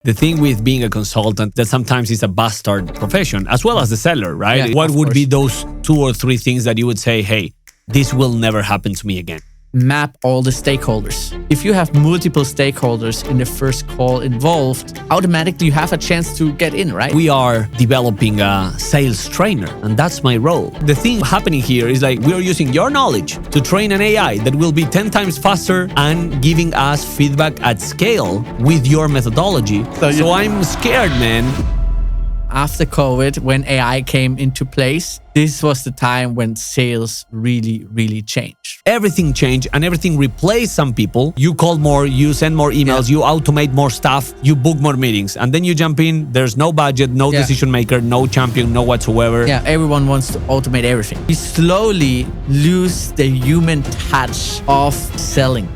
The thing with being a consultant that sometimes it's a bastard profession, as well as the seller, right? Yeah, what of would course. be those 2 or 3 things that you would say, hey, this will never happen to me again? Map all the stakeholders. If you have multiple stakeholders in the first call involved, automatically you have a chance to get in, right? We are developing a sales trainer, and that's my role. The thing happening here is like we are using your knowledge to train an AI that will be 10 times faster and giving us feedback at scale with your methodology. So I'm scared, man. After COVID, when AI came into place, this was the time when sales really, really changed. Everything changed and everything replaced some people. You call more, you send more emails, you automate more stuff, you book more meetings, and then you jump in. There's no budget, no decision maker, no champion, no whatsoever. Yeah, everyone wants to automate everything. We slowly lose the human touch of selling.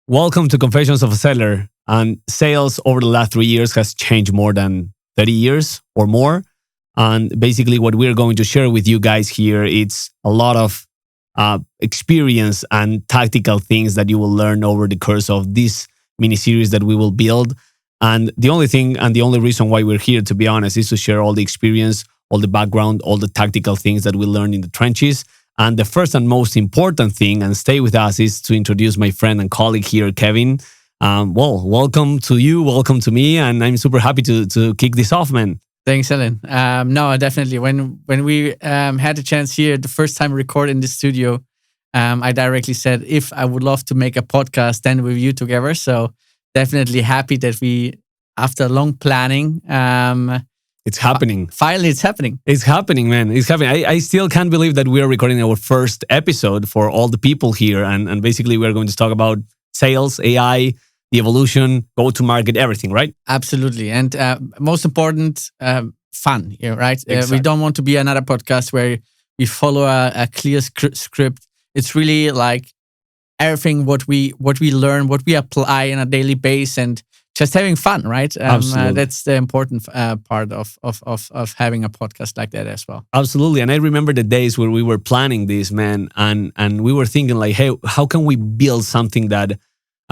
Welcome to Confessions of a Seller. And sales over the last 3 years has changed more than 30 years or more. And basically what we're going to share with you guys here, it's a lot of experience and tactical things that you will learn over the course of this mini-series that we will build. And the only thing and the only reason why we're here, to be honest, is to share all the experience, all the background, all the tactical things that we learned in the trenches. And the first and most important thing, and stay with us, is to introduce my friend and colleague here, Kevin. Welcome to you, welcome to me, and I'm super happy to kick this off, man. Thanks, Ellen. No, definitely. When we had the chance here, the first time record in the studio, I directly said, if I would love to make a podcast, then with you together. So definitely happy that we, after long planning, it's happening. Finally, it's happening. It's happening, man. It's happening. I still can't believe that we are recording our first episode for all the people here. And basically, we're going to talk about sales, AI, the evolution, go-to-market, everything, right? Absolutely. And most important, fun here, right? Exactly. We don't want to be another podcast where we follow a clear script. It's really like everything what we learn, what we apply on a daily basis, and just having fun, right? Absolutely. That's the important part of having a podcast like that as well. Absolutely. And I remember the days where we were planning this, man, and we were thinking like, hey, how can we build something that,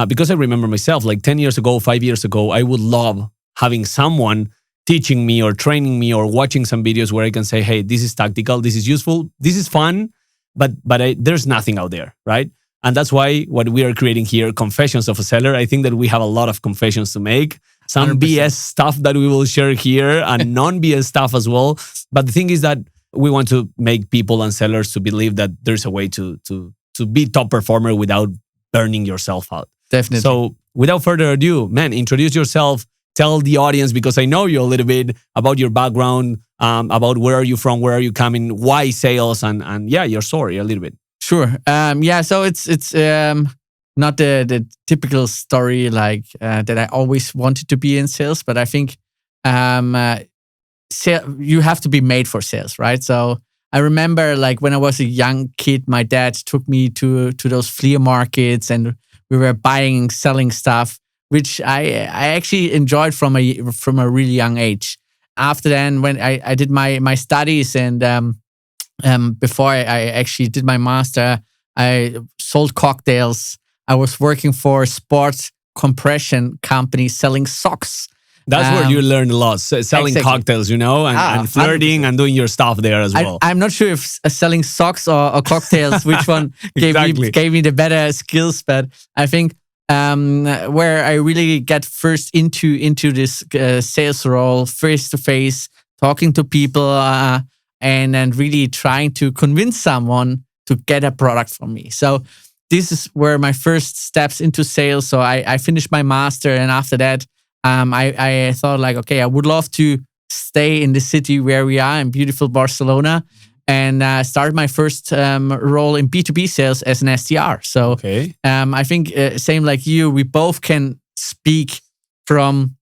because I remember myself, like 10 years ago, 5 years ago, I would love having someone teaching me or training me or watching some videos where I can say, hey, this is tactical, this is useful, this is fun, but there's nothing out there, right? And that's why what we are creating here, Confessions of a Seller, I think that we have a lot of confessions to make. Some 100%. BS stuff that we will share here and non-BS stuff as well. But the thing is that we want to make people and sellers to believe that there's a way to be top performer without burning yourself out. Definitely. So without further ado, man, introduce yourself. Tell the audience, because I know you a little bit, about your background, about where are you from, where are you coming, why sales, and yeah, your story a little bit. Sure. So it's not the typical story like that I always wanted to be in sales, but I think you have to be made for sales, right? So I remember like when I was a young kid, my dad took me to those flea markets and we were buying and selling stuff, which I actually enjoyed from a really young age. After then, when I did my studies and before I actually did my master, I sold cocktails. I was working for a sports compression company selling socks. That's where you learn a lot, selling cocktails, and flirting 100%. And doing your stuff there as well. I'm not sure if selling socks or cocktails, which one exactly. gave me the better skills, but I think where I really get first into this sales role, face to face, talking to people, and then really trying to convince someone to get a product from me. So this is where my first steps into sales. So I finished my master, and after that, I thought like, okay, I would love to stay in the city where we are in beautiful Barcelona, and start my first role in B2B sales as an SDR. So okay. I think same like you, we both can speak from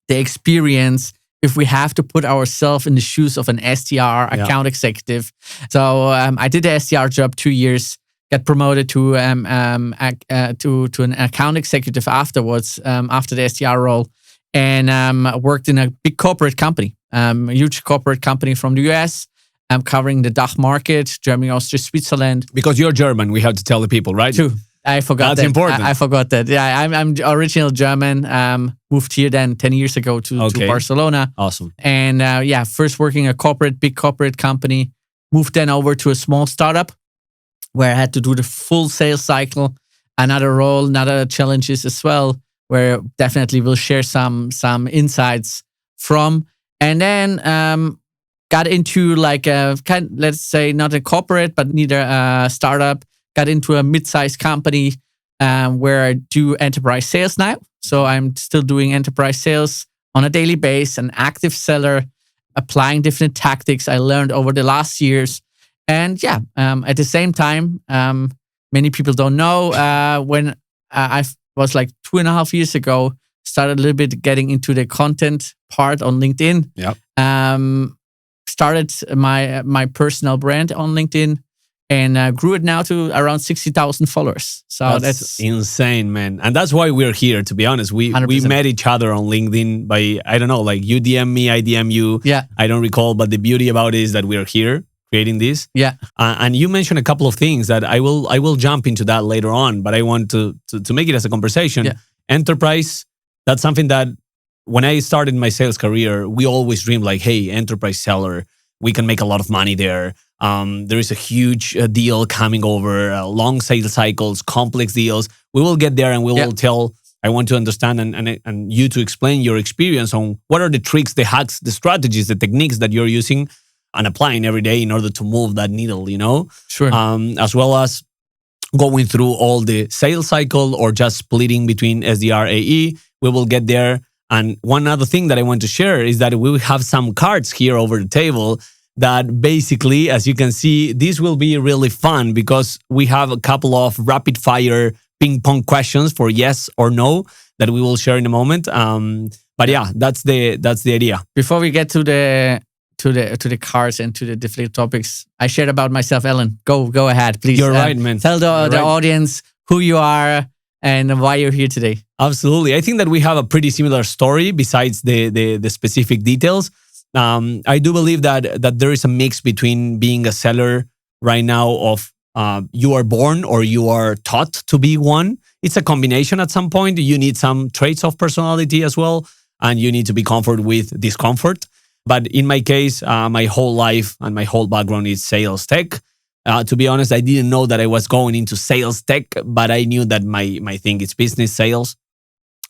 the experience if we have to put ourselves in the shoes of an SDR, account executive. So I did the SDR job 2 years, got promoted to an account executive afterwards, after the SDR role, and worked in a big corporate company, a huge corporate company from the US. I'm covering the DACH market, Germany, Austria, Switzerland. Because you're German, we have to tell the people, right? True. I forgot That's that. important. I forgot that. Yeah, I'm original German. Moved here then 10 years ago to Barcelona. Awesome. And first working a big corporate company. Moved then over to a small startup where I had to do the full sales cycle. Another role, another challenges as well, where definitely we'll share some insights from. And then got into like a let's say not a corporate, but neither a startup. Got into a mid-sized company where I do enterprise sales now. So I'm still doing enterprise sales on a daily basis, an active seller, applying different tactics I learned over the last years. And at the same time, many people don't know, when I was like 2.5 years ago, started a little bit getting into the content part on LinkedIn. Yep. Started my personal brand on LinkedIn. And grew it now to around 60,000 followers. So that's insane, man. And that's why we're here, to be honest. We 100%. met each other on LinkedIn by, I don't know, like you DM me, I DM you. Yeah. I don't recall, but the beauty about it is that we're here creating this. Yeah. And you mentioned a couple of things that I will jump into that later on, but I want to make it as a conversation. Yeah. Enterprise, that's something that when I started my sales career, we always dreamed like, hey, enterprise seller, we can make a lot of money there. There is a huge deal coming over, long sales cycles, complex deals. We will get there and we will tell. I want to understand and you to explain your experience on what are the tricks, the hacks, the strategies, the techniques that you're using and applying every day in order to move that needle, Sure. As well as going through all the sales cycle or just splitting between SDR, AE. We will get there. And one other thing that I want to share is that we will have some cards here over the table that basically, as you can see, this will be really fun because we have a couple of rapid fire ping pong questions for yes or no that we will share in a moment. But yeah, that's the idea. Before we get to the cards and to the different topics, I shared about myself. Ellen, go ahead, please. You're right, man. Tell the audience who you are and why you're here today. Absolutely. I think that we have a pretty similar story besides the specific details. I do believe that there is a mix between being a seller right now of you are born or you are taught to be one. It's a combination at some point. You need some traits of personality as well, and you need to be comfortable with discomfort. But in my case, my whole life and my whole background is sales tech. To be honest, I didn't know that I was going into sales tech, but I knew that my thing is business sales.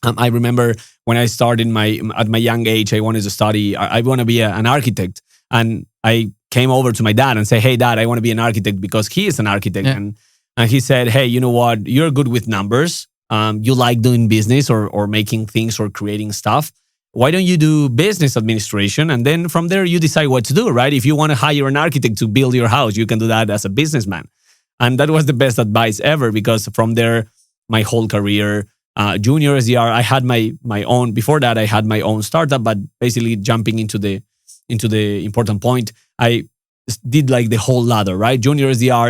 I remember when I started at my young age, I wanted to study. I want to be an architect, and I came over to my dad and said, "Hey, Dad, I want to be an architect because he is an architect." Yeah. And he said, "Hey, you know what? You're good with numbers. You like doing business or making things or creating stuff. Why don't you do business administration? And then from there, you decide what to do, right? If you want to hire an architect to build your house, you can do that as a businessman." And that was the best advice ever because from there, my whole career. Junior SDR, I had my own. Before that, I had my own startup. But basically, jumping into the important point, I did like the whole ladder, right? Junior SDR,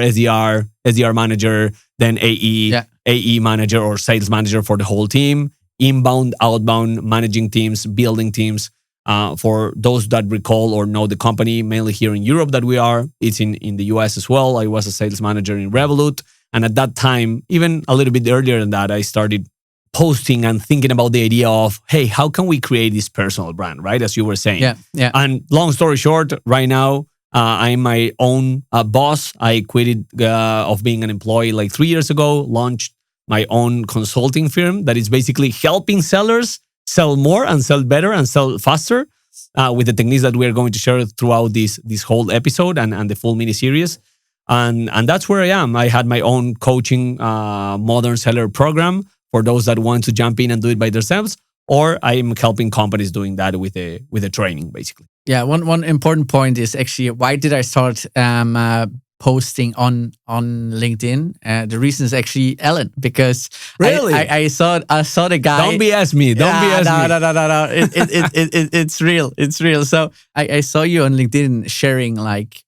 SDR manager, then AE manager or sales manager for the whole team. Inbound, outbound, managing teams, building teams. For those that recall or know the company, mainly here in Europe that we are, it's in the US as well. I was a sales manager in Revolut, and at that time, even a little bit earlier than that, I started posting and thinking about the idea of, hey, how can we create this personal brand, right? As you were saying. Yeah. And long story short, right now, I'm my own boss. I quitted of being an employee like 3 years ago, launched my own consulting firm that is basically helping sellers sell more and sell better and sell faster with the techniques that we're going to share throughout this whole episode and the full mini series. And that's where I am. I had my own coaching modern seller program for those that want to jump in and do it by themselves, or I'm helping companies doing that with a training, basically. Yeah, one important point is actually why did I start posting on LinkedIn? The reason is actually Ellen, because really I saw the guy. Don't BS me. Don't BS me. No. It's real. It's real. So I saw you on LinkedIn sharing like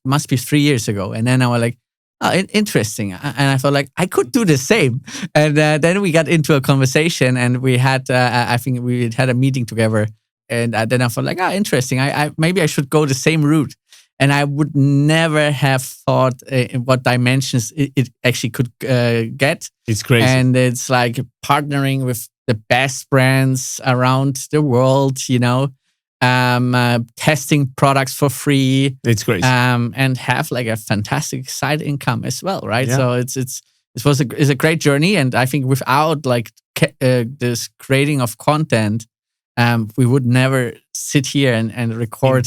must be 3 years ago, and then I was like, oh, interesting. And I felt like I could do the same. And then we got into a conversation and we had, I think we had a meeting together. And then I felt like, interesting. I maybe I should go the same route. And I would never have thought in what dimensions it actually could get. It's crazy. And it's like partnering with the best brands around the world, testing products for free. It's crazy. And have like a fantastic side income as well, right? Yeah. So it's a great journey. And I think without like this creating of content, we would never sit here and record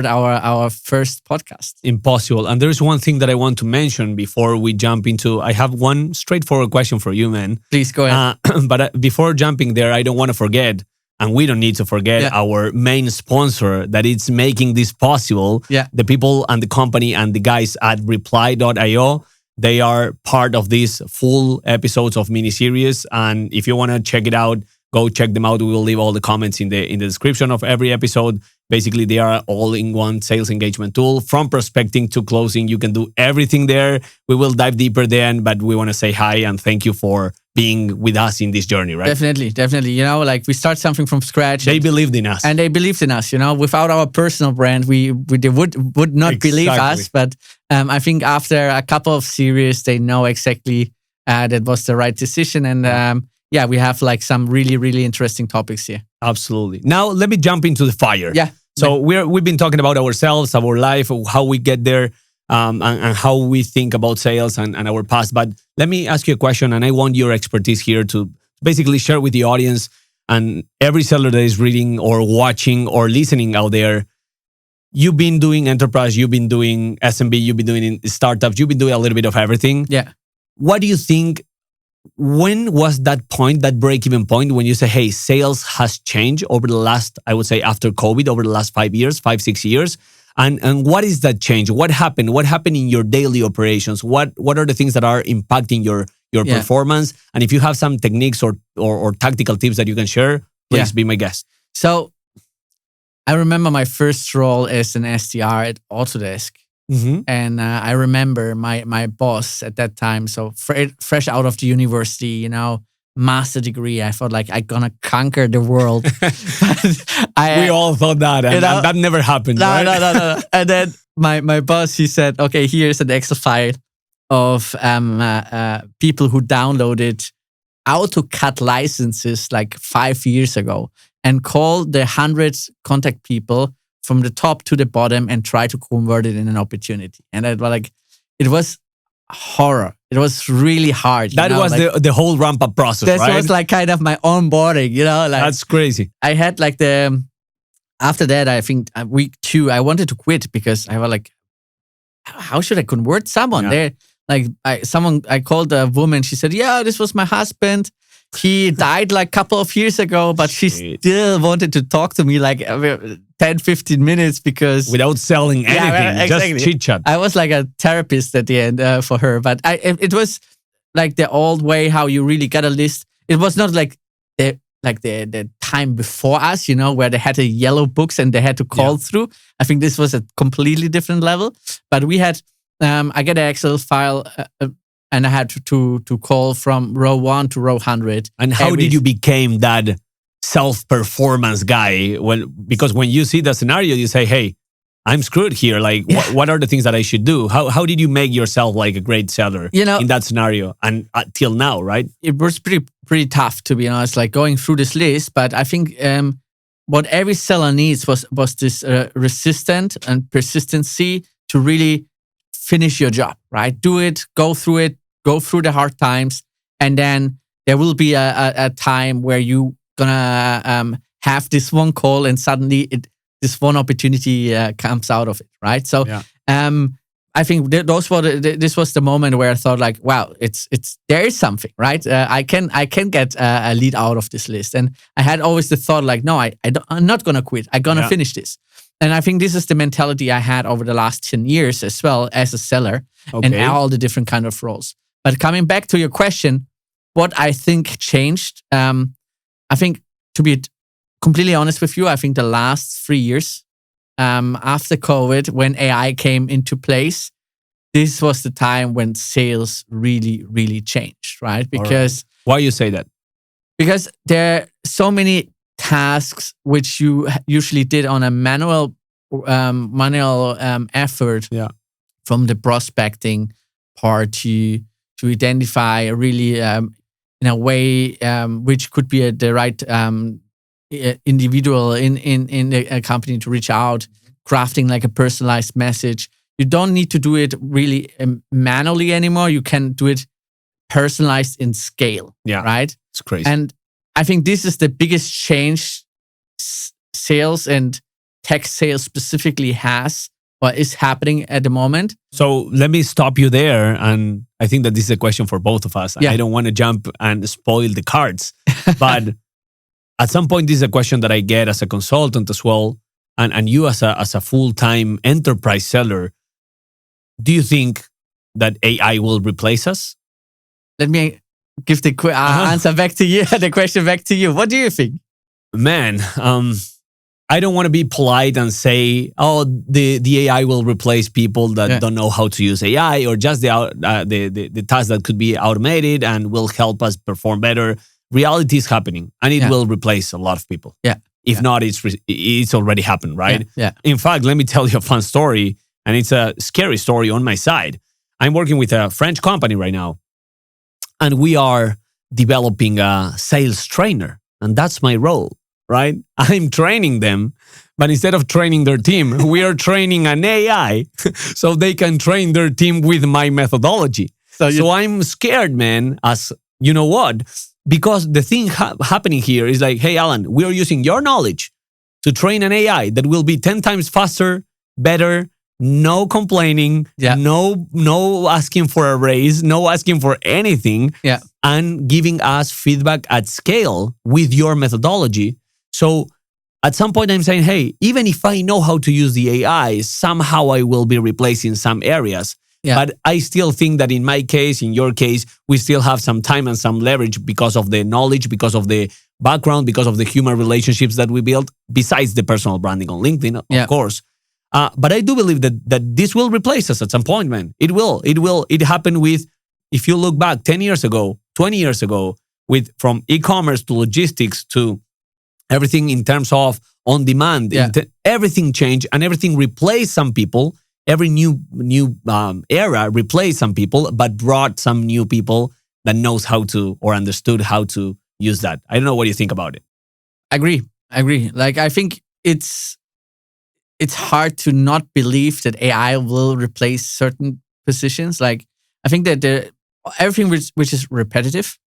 our first podcast. Impossible. And there's one thing that I want to mention before we jump into. I have one straightforward question for you, man. Please go ahead. But before jumping there, I don't want to forget, and we don't need to forget our main sponsor that is making this possible. Yeah. The people and the company and the guys at reply.io. They are part of these full episodes of mini series. And if you want to check it out, go check them out. We will leave all the comments in the description of every episode. Basically, they are all-in-one sales engagement tool. From prospecting to closing, you can do everything there. We will dive deeper then, but we want to say hi and thank you for being with us in this journey, right? Definitely. Like we start something from scratch. They believed in us. And they believed in us, Without our personal brand, they would not believe us. But I think after a couple of series, they know exactly that was the right decision. And we have like some really, really interesting topics here. Absolutely. Now, let me jump into the fire. Yeah. So we've been talking about ourselves, our life, how we get there, and how we think about sales and our past. But let me ask you a question, and I want your expertise here to basically share with the audience and every seller that is reading or watching or listening out there. You've been doing enterprise, you've been doing SMB, you've been doing startups, you've been doing a little bit of everything. Yeah. What do you think? When was that point, that break-even point, when you say, hey, sales has changed over the last, I would say after COVID, over the last 5 years, 6 years? And what is that change? What happened? What happened in your daily operations? What are the things that are impacting your performance? And if you have some techniques or tactical tips that you can share, please be my guest. So I remember my first role as an SDR at Autodesk. Mm-hmm. And I remember my boss at that time, so fresh out of the university, master degree. I thought like I'm gonna conquer the world. We all thought that, and that never happened. No, right? no. And then my boss, he said, "Okay, here's an Excel file of people who downloaded AutoCAD licenses like 5 years ago, and call the 100 contact people from the top to the bottom and try to convert it in an opportunity." And it was horror. It was really hard. That was like, the whole ramp up process, that right? was like kind of my onboarding, like that's crazy. I had like after that, I think week 2, I wanted to quit because I was like, how should I convert someone? There, like I called a woman. She said, "Yeah, this was my husband. He died like a couple of years ago, but she still wanted to talk to me like 10, 15 minutes because..." Without selling anything, exactly. Just chit chat. I was like a therapist at the end for her, but it was like the old way how you really got a list. It was not like the time before us, where they had the yellow books and they had to call through. I think this was a completely different level, but we had, I get an Excel file and I had to call from row 1 to row 100. And how did you become that self-performance guy? Well, because when you see the scenario, you say, hey, I'm screwed here. Like, what are the things that I should do? How did you make yourself like a great seller in that scenario? And till now, right? It was pretty tough, to be honest, like going through this list. But I think what every seller needs was this resistance and persistency to really finish your job, right? Do it, go through the hard times. And then there will be a time where you gonna have this one call and suddenly this one opportunity comes out of it, right? So I think this was the moment where I thought like, wow, there is something, right? I can get a lead out of this list. And I had always the thought like, no, I'm not gonna quit. I'm gonna finish this. And I think this is the mentality I had over the last 10 years as well as a seller and all the different kind of roles. But coming back to your question, what I think changed, I think, to be completely honest with you, I think the last 3 years after COVID, when AI came into place, this was the time when sales really, really changed, right? Because why you say that? Because there are so many tasks which you usually did on a manual manual effort Yeah. from the prospecting part to identify really in a way which could be the right individual in a company to reach out, crafting like a personalized message. You don't need to do it really manually anymore. You can do it personalized in scale. Yeah. Right. It's crazy. And I think this is the biggest change sales and tech sales specifically has or is happening at the moment. So let me stop you there. And I think that this is a question for both of us. Yeah. I don't want to jump and spoil the cards. But at some point, this is a question that I get as a consultant as well. And you as a full-time enterprise seller, do you think that AI will replace us? Let me give the answer back to you, the question back to you. What do you think? Man, I don't want to be polite and say, oh, the AI will replace people that don't know how to use AI, or just the tasks that could be automated and will help us perform better. Reality is happening, and it will replace a lot of people. Yeah. If not, it's already happened, right? Yeah. In fact, let me tell you a fun story, and it's a scary story on my side. I'm working with a French company right now, and we are developing a sales trainer, and that's my role. Right? I'm training them, but instead of training their team, we are training an AI so they can train their team with my methodology. So I'm scared, man, as you know what? Because the thing happening here is like, hey, Alan, we are using your knowledge to train an AI that will be 10 times faster, better, no complaining, no asking for a raise, no asking for anything, and giving us feedback at scale with your methodology. So at some point I'm saying, hey, even if I know how to use the AI, somehow I will be replacing some areas. Yeah. But I still think that in my case, in your case, we still have some time and some leverage because of the knowledge, because of the background, because of the human relationships that we built, besides the personal branding on LinkedIn, of course. But I do believe that this will replace us at some point, man. It will. It happened with, if you look back 10 years ago, 20 years ago, from e-commerce to logistics to everything in terms of on demand, everything changed and everything replaced some people. Every new era replaced some people, but brought some new people that knows how to or understood how to use that. I don't know what you think about it. I agree. Like, I think it's hard to not believe that AI will replace certain positions. Like, I think that everything which is repetitive,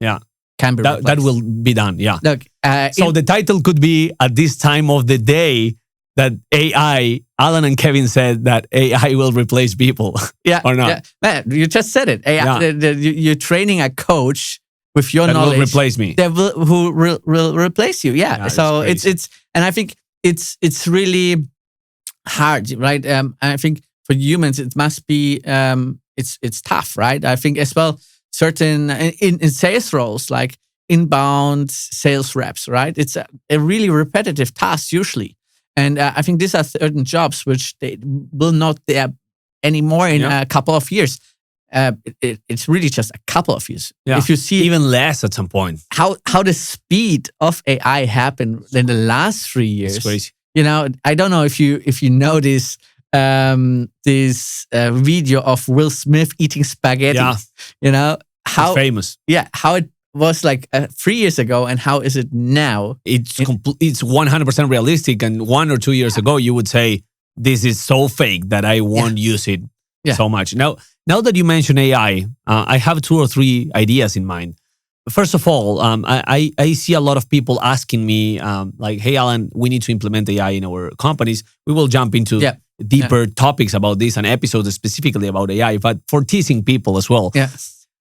can be replaced. That will be done. Yeah. Look, so the title could be at this time of the day that AI, Alan and Kevin said that AI will replace people. Yeah. Or not? Yeah. Man, you just said it. AI, you're training a coach with your knowledge. Will replace me. Who will replace you. Yeah. So it's and I think it's really hard, right? I think for humans it must be it's tough, right? I think as well certain in sales roles like inbound sales reps, right? It's a really repetitive task usually. And I think these are certain jobs which they will not there anymore in a couple of years. It's really just a couple of years. Yeah. If you see even less at some point, how the speed of AI happened in the last 3 years. It's crazy. You know, I don't know if you know this video of Will Smith eating spaghetti. Yeah. You know how it's famous. Yeah, how it was like 3 years ago and how is it now? It's 100% realistic. And 1 or 2 years ago, you would say, this is so fake that I won't use it so much. Now that you mention AI, I have 2 or 3 ideas in mind. First of all, I see a lot of people asking me, like, hey, Alan, we need to implement AI in our companies. We will jump into deeper topics about this and episodes specifically about AI, but for teasing people as well. Yeah.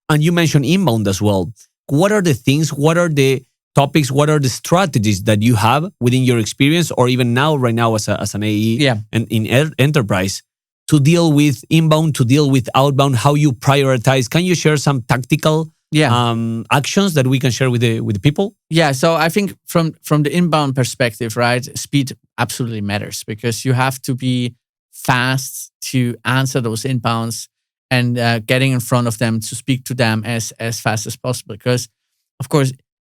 And you mentioned inbound as well. What are the things, what are the topics, what are the strategies that you have within your experience or even now, right now as an AE and in enterprise to deal with inbound, to deal with outbound, how you prioritize? Can you share some tactical actions that we can share with the people? Yeah, so I think from the inbound perspective, right, speed absolutely matters because you have to be fast to answer those inbounds and getting in front of them to speak to them as fast as possible. Because, of course,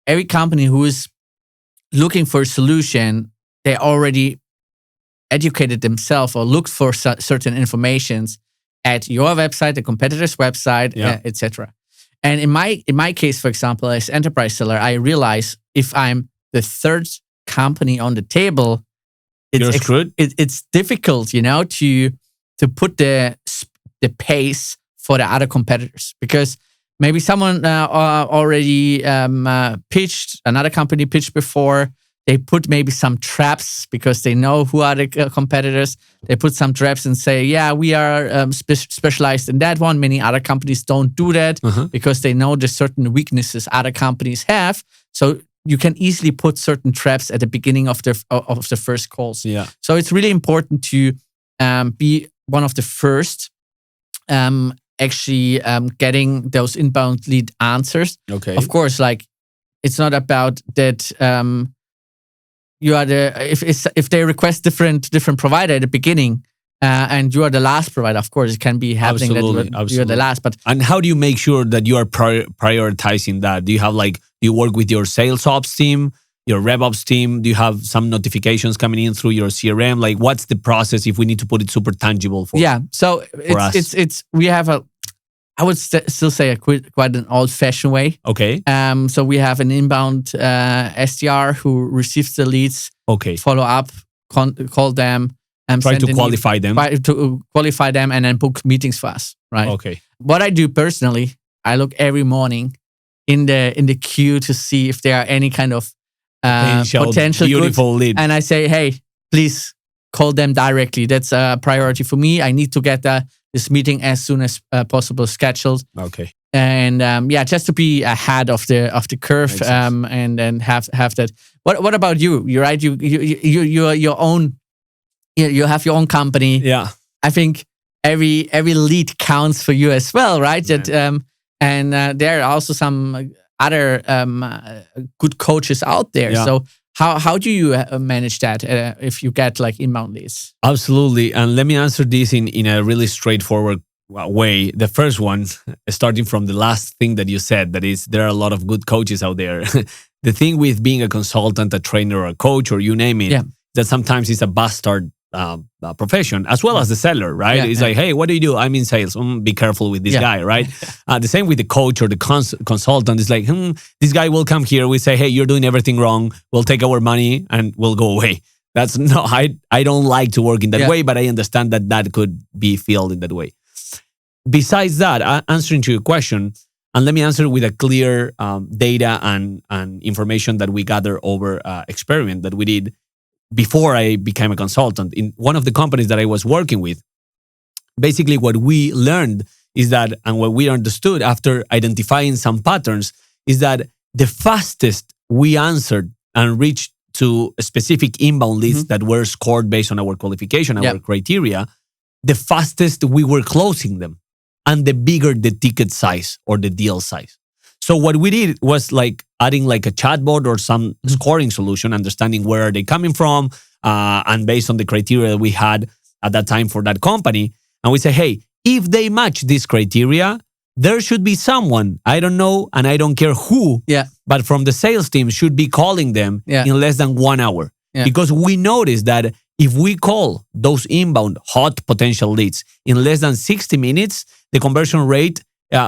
every company who is looking for a solution, they already educated themselves or looked for certain informations at your website, the competitor's website, etc. And in my case, for example, as enterprise seller, I realize if I'm the third company on the table, it's difficult, to put the pace for the other competitors, because maybe someone already pitched, another company pitched before. They put maybe some traps because they know who are the competitors. They put some traps and say, yeah, we are specialized in that one. Many other companies don't do that because they know the certain weaknesses other companies have. So you can easily put certain traps at the beginning of the first calls. Yeah. So it's really important to be one of the first actually getting those inbound lead answers. Okay. Of course, like it's not about that you are if they request different provider at the beginning and you are the last provider. Of course, it can be happening that you're the last. But and how do you make sure that you are prioritizing that? Do you have do you work with your sales ops team, your rev ops team? Do you have some notifications coming in through your CRM? Like, what's the process if we need to put it super tangible for So it's we have I would still say quite an old-fashioned way. Okay. So we have an inbound SDR who receives the leads. Okay. Follow up, call them, try to qualify them. To qualify them, and then book meetings for us. Right. Okay. What I do personally, I look every morning in the queue to see if there are any kind of potential beautiful lead, and I say, hey, please call them directly. That's a priority for me. I need to get this meeting as soon as possible scheduled. Okay. And just to be ahead of the curve, and then have that. What about you? You're right. You're your own. You have your own company. Yeah. I think every lead counts for you as well, right? Yeah. That and there are also some other good coaches out there. Yeah. So how do you manage that if you get like inbound leads? Absolutely. And let me answer this in a really straightforward way. The first one, starting from the last thing that you said, that is, there are a lot of good coaches out there. The thing with being a consultant, a trainer, or a coach, or you name it, that sometimes it's a bastard profession, as well as the seller, right? It's like, hey, what do you do? I'm in sales. Be careful with this guy, right? The same with the coach or the consultant. It's like, this guy will come here. We say, hey, you're doing everything wrong. We'll take our money and we'll go away. That's no, I don't like to work in that way, but I understand that could be felt in that way. Besides that, answering to your question, and let me answer with a clear data and information that we gather over experiment that we did before I became a consultant. In one of the companies that I was working with, basically what we learned is that, and what we understood after identifying some patterns, is that the fastest we answered and reached to specific inbound leads that were scored based on our qualification, our criteria, the fastest we were closing them, and the bigger the ticket size or the deal size. So what we did was like adding like a chatbot or some scoring solution, understanding where are they coming from, and based on the criteria that we had at that time for that company. And we say, hey, if they match this criteria, there should be someone, I don't know, and I don't care who, but from the sales team should be calling them in less than 1 hour. Because we noticed that if we call those inbound hot potential leads in less than 60 minutes, the conversion rate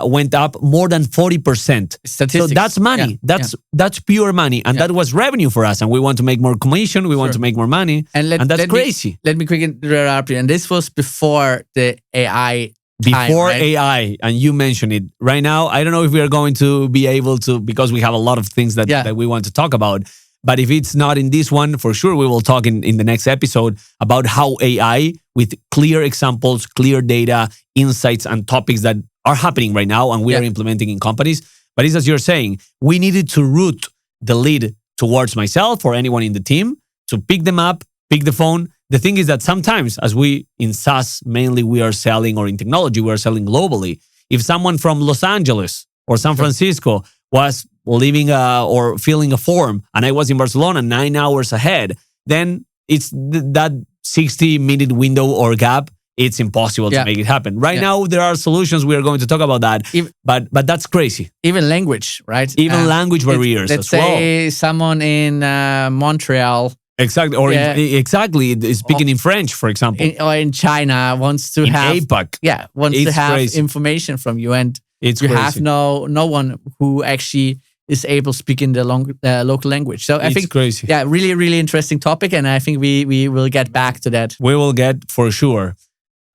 went up more than 40%. Statistics. So that's money. That's pure money. And that was revenue for us. And we want to make more commission. We want to make more money. And that's crazy. Let me quickly interrupt you. And this was before the AI Before AI. And you mentioned it. Right now, I don't know if we are going to be able to, because we have a lot of things that we want to talk about. But if it's not in this one, for sure, we will talk in the next episode about how AI, with clear examples, clear data, insights, and topics that are happening right now and we are implementing in companies. But it's as you're saying, we needed to route the lead towards myself or anyone in the team to pick them up, pick the phone. The thing is that sometimes, as we in SaaS, mainly we are selling, or in technology, we are selling globally. If someone from Los Angeles or San Francisco was leaving or filling a form and I was in Barcelona 9 hours ahead, then it's that 60-minute window or gap. It's impossible to make it happen. Right now, there are solutions. We are going to talk about that. But that's crazy. Even language, right? Even language barriers let's as well. Let's say someone in Montreal Exactly. Or exactly, speaking in French, for example. Or in China wants to in have APAC. wants to It's have crazy. information from you, and It's you crazy. have no one who actually is able to speak in the local language. So I It's think crazy. really, really interesting topic, and I think we will get back to that. We will get for sure.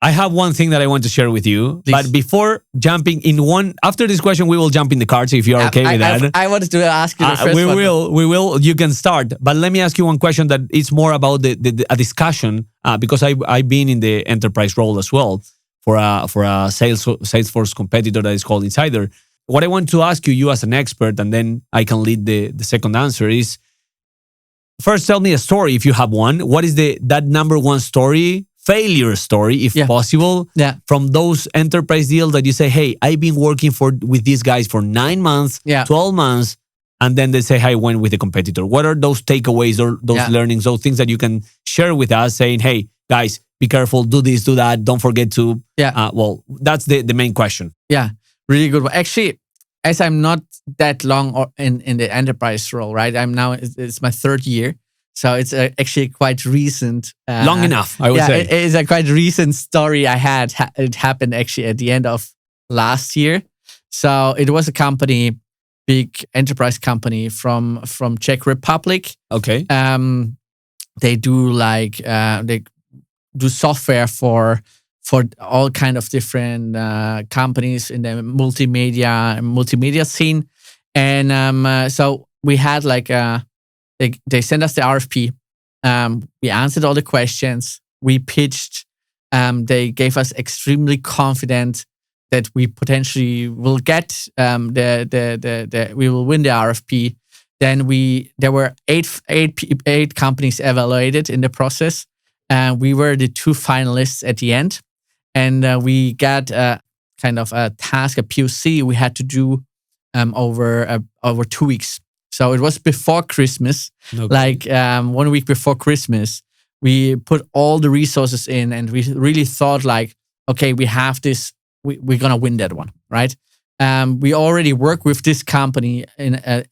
I have one thing that I want to share with you, Please. but before jumping in after this question, we will jump in the cards if you are okay with that. I wanted to ask you the first we one. we will. You can start, but let me ask you one question that is more about a discussion because I've been in the enterprise role as well for a Salesforce competitor that is called Insider. What I want to ask you as an expert, and then I can lead the second answer is, first tell me a story if you have one. What is that number one story? Failure story, if possible, from those enterprise deals that you say, hey, I've been working with these guys for 9 months, 12 months, and then they say, hey, I went with a competitor. What are those takeaways or those learnings, those things that you can share with us saying, hey, guys, be careful, do this, do that, don't forget to, well, that's the main question. Yeah, really good one. Actually, as I'm not that long in the enterprise role, right? It's my 3rd year. So it's actually quite recent. Long enough, I would say. It is a quite recent story I had. It happened actually at the end of last year. So it was a company, big enterprise company from Czech Republic. Okay. They do they do software for all kind of different companies in the multimedia scene, and so we had They sent us the RFP. We answered all the questions. We pitched. They gave us extremely confident that we potentially will get we will win the RFP. Then there were eight companies evaluated in the process. We were the 2 finalists at the end, and we got kind of a task, a POC we had to do over 2 weeks. So it was before Christmas, 1 week before Christmas. We put all the resources in, and we really thought okay, we have this. We're gonna win that one, right? We already work with this company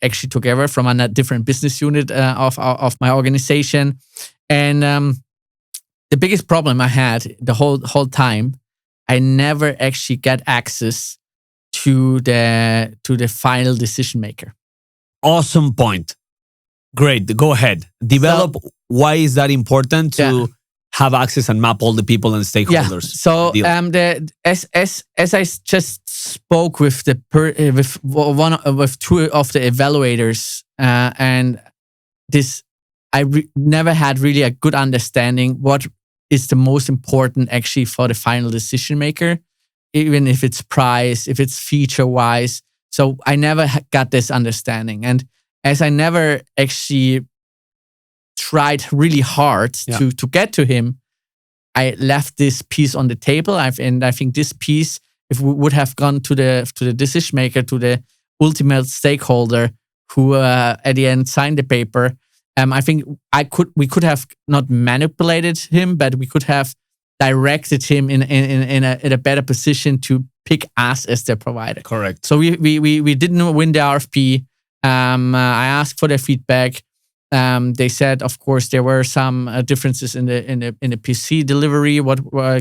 actually together from a different business unit of my organization, and the biggest problem I had the whole time, I never actually get access to the final decision maker. Awesome point. Great. Go ahead. Develop why is that important to have access and map all the people and stakeholders. So as I just spoke with with 2 of the evaluators, and this I never had really a good understanding what is the most important actually for the final decision maker, even if it's price, if it's feature wise. So I never got this understanding. And as I never actually tried really hard to get to him, I left this piece on the table. And I think this piece, if we would have gone to the decision maker, to the ultimate stakeholder who at the end signed the paper, I think we could have not manipulated him, but we could have directed him in a better position to pick us as their provider. Correct. So we didn't win the RFP. I asked for their feedback. They said, of course, there were some differences in the PC delivery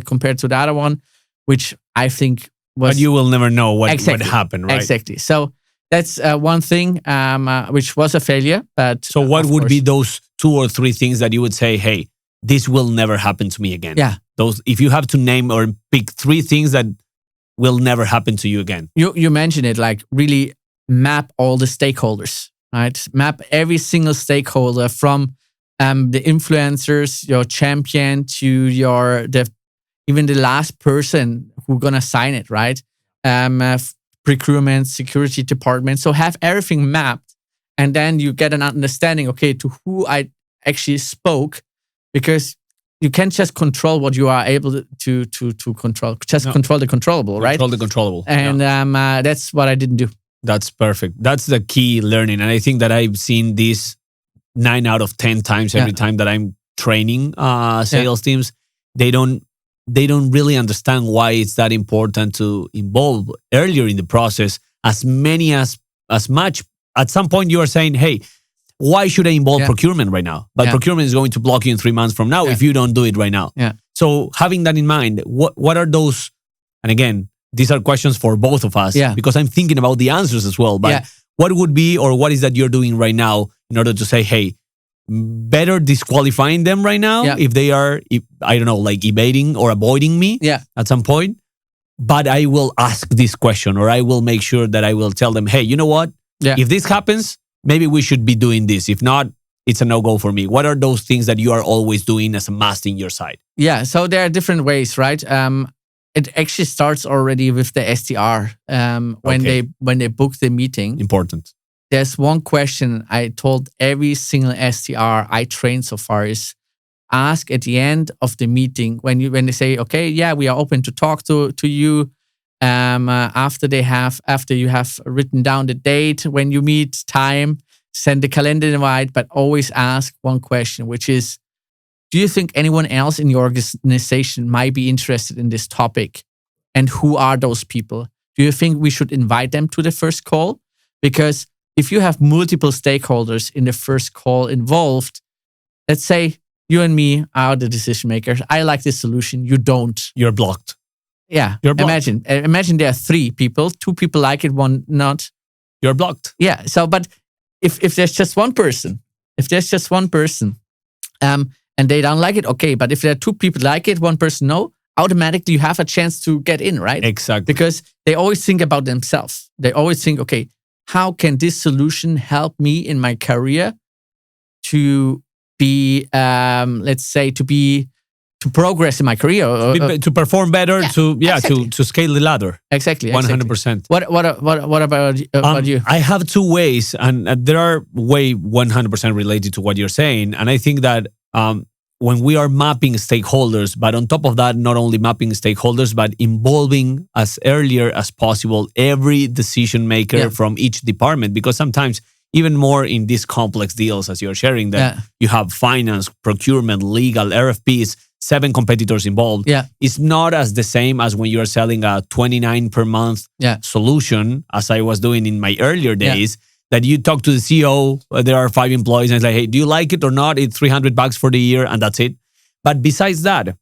compared to the other one, which I think was. But you will never know what happened, right? Exactly. So that's one thing, which was a failure. But so what would be those 2 or 3 things that you would say, hey, this will never happen to me again? Yeah. Those, if you have to name or pick 3 things that will never happen to you again. You mentioned it, really map all the stakeholders, right? Map every single stakeholder from the influencers, your champion, to even the last person who's gonna sign it, right? Procurement, security department. So have everything mapped, and then you get an understanding, okay, to who I actually spoke, because you can't just control what you are able to control. Control the controllable, right? Control the controllable. And that's what I didn't do. That's perfect. That's the key learning. And I think that I've seen this 9 out of 10 times every time that I'm training sales teams. They don't really understand why it's that important to involve earlier in the process as much. At some point you are saying, hey, why should I involve Yeah. procurement right now? But Yeah. procurement is going to block you in 3 months from now Yeah. if you don't do it right now. Yeah. So having that in mind, what are those? And again, these are questions for both of us Yeah. because I'm thinking about the answers as well. But Yeah. what would be, or what is that you're doing right now in order to say, hey, better disqualifying them right now Yeah. if they are, I don't know, like evading or avoiding me Yeah. at some point. But I will ask this question, or I will make sure that I will tell them, hey, you know what? Yeah. If this happens, maybe we should be doing this. If not, it's a no-go for me. What are those things that you are always doing as a must in your side? Yeah. So there are different ways, right? It actually starts already with the SDR. When they book the meeting, Important. there's one question I told every single SDR I trained so far is ask at the end of the meeting when they say, okay, yeah, we are open to talk to you. After you have written down the date when you meet, time, send the calendar invite, but always ask one question, which is, do you think anyone else in your organization might be interested in this topic? And who are those people? Do you think we should invite them to the first call? Because if you have multiple stakeholders in the first call involved, let's say you and me are the decision makers. I like this solution. You don't. You're blocked. Yeah. You're blocked. Imagine there are 3 people. 2 people like it, 1 not. You're blocked. Yeah. So, but if there's just one person, and they don't like it, okay. But if there are 2 people like it, 1 person no, automatically you have a chance to get in, right? Exactly. Because they always think about themselves. They always think, okay, how can this solution help me in my career to be, let's say, to progress in my career, to perform better, exactly. to scale the ladder. Exactly. 100%. What about you? I have 2 ways, and there are way 100% related to what you're saying. And I think that when we are mapping stakeholders, but on top of that, not only mapping stakeholders, but involving as earlier as possible every decision maker from each department, because sometimes even more in these complex deals, as you're sharing, that you have finance, procurement, legal, RFPs, 7 competitors involved. Yeah. It's not as the same as when you're selling a 29 per month solution, as I was doing in my earlier days, that you talk to the CEO, there are 5 employees, and it's like, hey, do you like it or not? It's $300 for the year, and that's it. But besides that,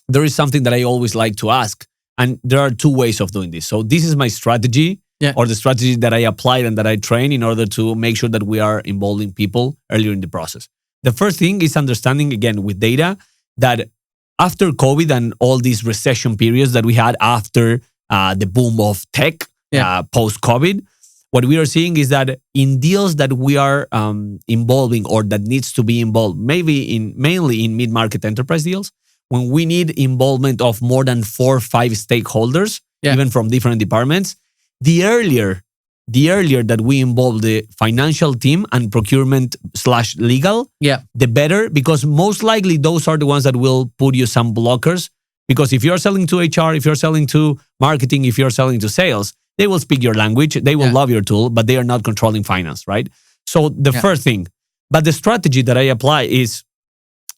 there is something that I always like to ask. And there are 2 ways of doing this. So this is my strategy, or the strategy that I applied and that I train in order to make sure that we are involving people earlier in the process. The first thing is understanding, again, with data, that after COVID and all these recession periods that we had after the boom of tech, post-COVID, what we are seeing is that in deals that we are involving or that needs to be involved, mainly in mid-market enterprise deals, when we need involvement of more than 4 or 5 stakeholders, even from different departments, the earlier that we involve the financial team and procurement/legal, the better, because most likely those are the ones that will put you some blockers. Because if you're selling to HR, if you're selling to marketing, if you're selling to sales, they will speak your language, they will love your tool, but they are not controlling finance, right? So the first thing, but the strategy that I apply is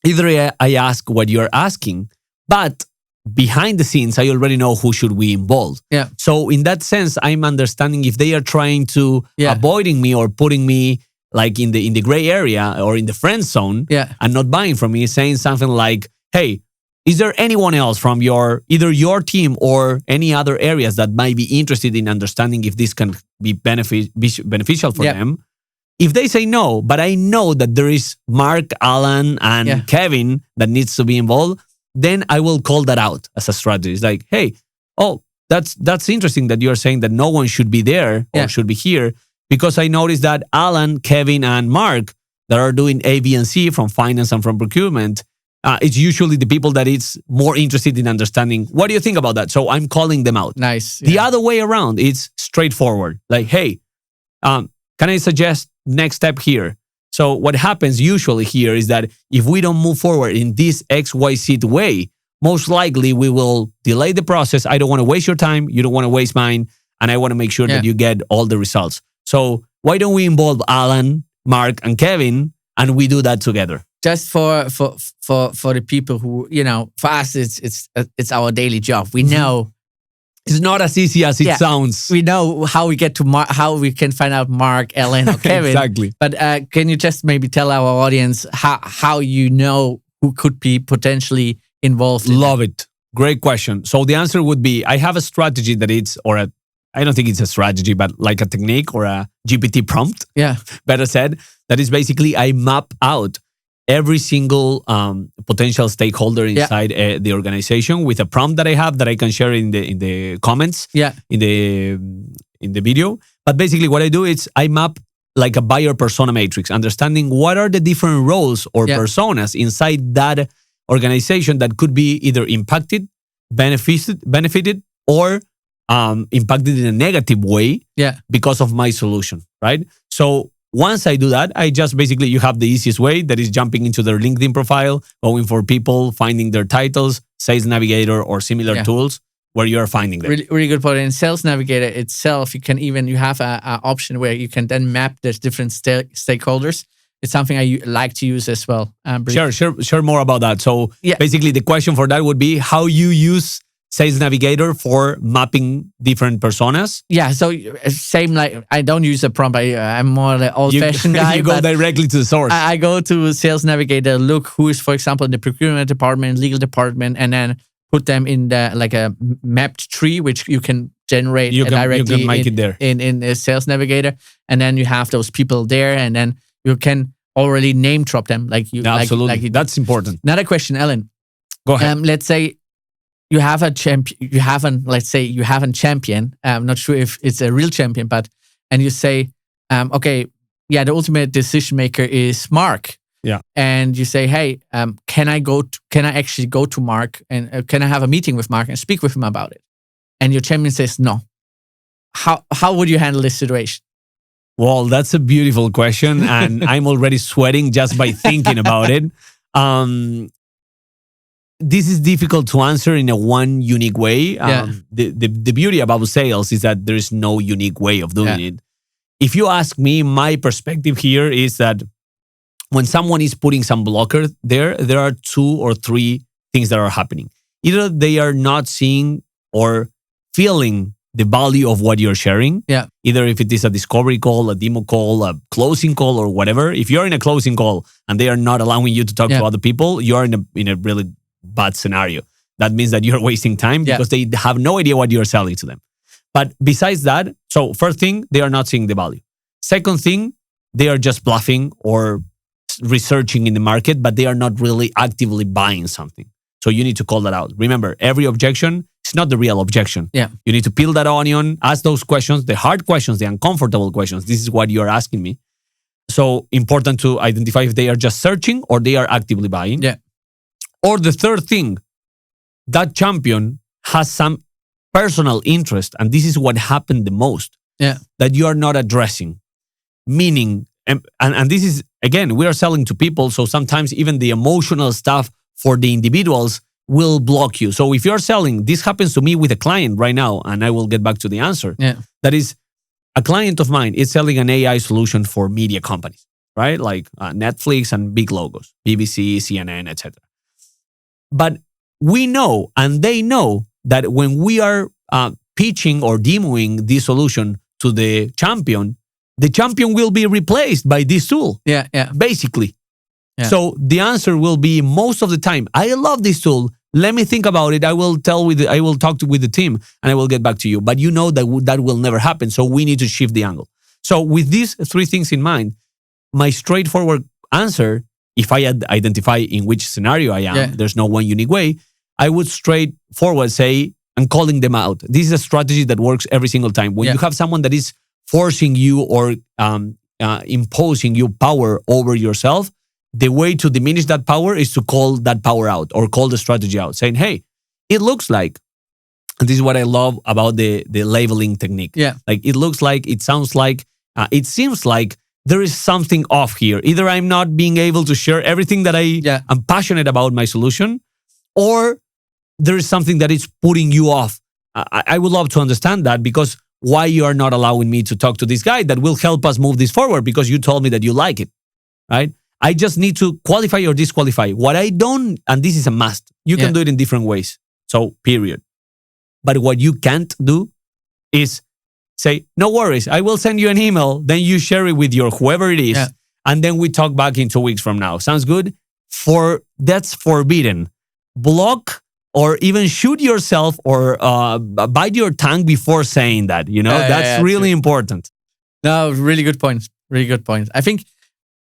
either I ask what you're asking, but behind the scenes, I already know who should we involve. So in that sense, I'm understanding if they are trying to avoiding me or putting me like in the gray area or in the friend zone and not buying from me, saying something like, hey, is there anyone else from either your team or any other areas that might be interested in understanding if this can be beneficial for them? If they say no, but I know that there is Mark, Alan, and Kevin that needs to be involved, then I will call that out as a strategy. It's like, hey, that's interesting that you're saying that no one should be there or should be here, because I noticed that Alan, Kevin, and Mark that are doing A, B, and C from finance and from procurement, it's usually the people that it's more interested in understanding. What do you think about that? So I'm calling them out. Nice. The other way around, it's straightforward. Like, hey, can I suggest next step here? So what happens usually here is that if we don't move forward in this XYZ way, most likely we will delay the process. I don't want to waste your time. You don't want to waste mine. And I want to make sure that you get all the results. So why don't we involve Alan, Mark, and Kevin, and we do that together? Just for the people who, for us, it's our daily job. We know It's not as easy as it sounds. We know how we get to how we can find out Mark, Ellen, or Kevin. Exactly. But can you just maybe tell our audience how you know who could be potentially involved? Love it. Great question. So the answer would be, I have a strategy that I don't think it's a strategy, but like a technique or a GPT prompt. Yeah. Better said, that is basically I map out every single potential stakeholder inside the organization with a prompt that I have that I can share in the comments. In the video. But basically, what I do is I map like a buyer persona matrix, understanding what are the different roles or personas inside that organization that could be either impacted, benefited, or impacted in a negative way because of my solution, right? So once I do that, I just basically, you have the easiest way, that is jumping into their LinkedIn profile, going for people, finding their titles, Sales Navigator or similar tools where you are finding them. Really, really good point. In Sales Navigator itself, you have an option where you can then map the different stakeholders. It's something I like to use as well. Share more about that. So basically the question for that would be how you use Sales Navigator for mapping different personas. Yeah, so same like I don't use a prompt. I'm more the old-fashioned guy. You go directly to the source. I go to Sales Navigator, look who is, for example, in the procurement department, legal department, and then put them in the like a mapped tree, which you can generate directly you can make it there. in Sales Navigator, and then you have those people there, and then you can already name drop them like you. Absolutely, like that's important. Another question, Ellen. Go ahead. Let's say you have a champion. Let's say you have a champion. I'm not sure if it's a real champion, and you say, okay, the ultimate decision maker is Mark. Yeah. And you say, hey, can I actually go to Mark and can I have a meeting with Mark and speak with him about it? And your champion says no. How would you handle this situation? Well, that's a beautiful question, and I'm already sweating just by thinking about it. This is difficult to answer in a one unique way. The beauty about sales is that there is no unique way of doing it. If you ask me, my perspective here is that when someone is putting some blocker there are 2 or 3 things that are happening. Either they are not seeing or feeling the value of what you're sharing. Yeah. Either if it is a discovery call, a demo call, a closing call, or whatever. If you're in a closing call and they are not allowing you to talk to other people, you're in a really bad scenario. That means that you're wasting time because they have no idea what you're selling to them. But besides that, so first thing, they are not seeing the value. Second thing, they are just bluffing or researching in the market, but they are not really actively buying something. So you need to call that out. Remember, every objection is not the real objection. Yeah. You need to peel that onion, ask those questions, the hard questions, the uncomfortable questions. This is what you're asking me. So important to identify if they are just searching or they are actively buying. Yeah. Or the third thing, that champion has some personal interest, and this is what happened the most, that you are not addressing. Meaning, and this is, again, we are selling to people, so sometimes even the emotional stuff for the individuals will block you. So if you're selling, this happens to me with a client right now, and I will get back to the answer. Yeah. That is, a client of mine is selling an AI solution for media companies, right? Like Netflix and big logos, BBC, CNN, etc. But we know, and they know, that when we are pitching or demoing this solution to the champion will be replaced by this tool. Yeah. Basically. Yeah. So the answer will be most of the time, I love this tool. Let me think about it. I will talk with the team and I will get back to you. But you know that will never happen. So we need to shift the angle. So with these 3 things in mind, my straightforward answer, if I identify in which scenario I am, there's no one unique way, I would straightforward say, I'm calling them out. This is a strategy that works every single time. When you have someone that is forcing you or imposing you power over yourself, the way to diminish that power is to call that power out or call the strategy out, saying, hey, it looks like, and this is what I love about the labeling technique. Yeah. Like it looks like, it sounds like, it seems like there is something off here. Either I'm not being able to share everything that I am passionate about my solution, or there is something that is putting you off. I would love to understand that, because why you are not allowing me to talk to this guy that will help us move this forward, because you told me that you like it, right? I just need to qualify or disqualify. What I don't, and this is a must, you can do it in different ways. So period. But what you can't do is say, no worries, I will send you an email. Then you share it with your whoever it is. Yeah. And then we talk back in 2 weeks from now. Sounds good? That's forbidden. Block or even shoot yourself or bite your tongue before saying that. That's really important. No, really good point. Really good point. I think,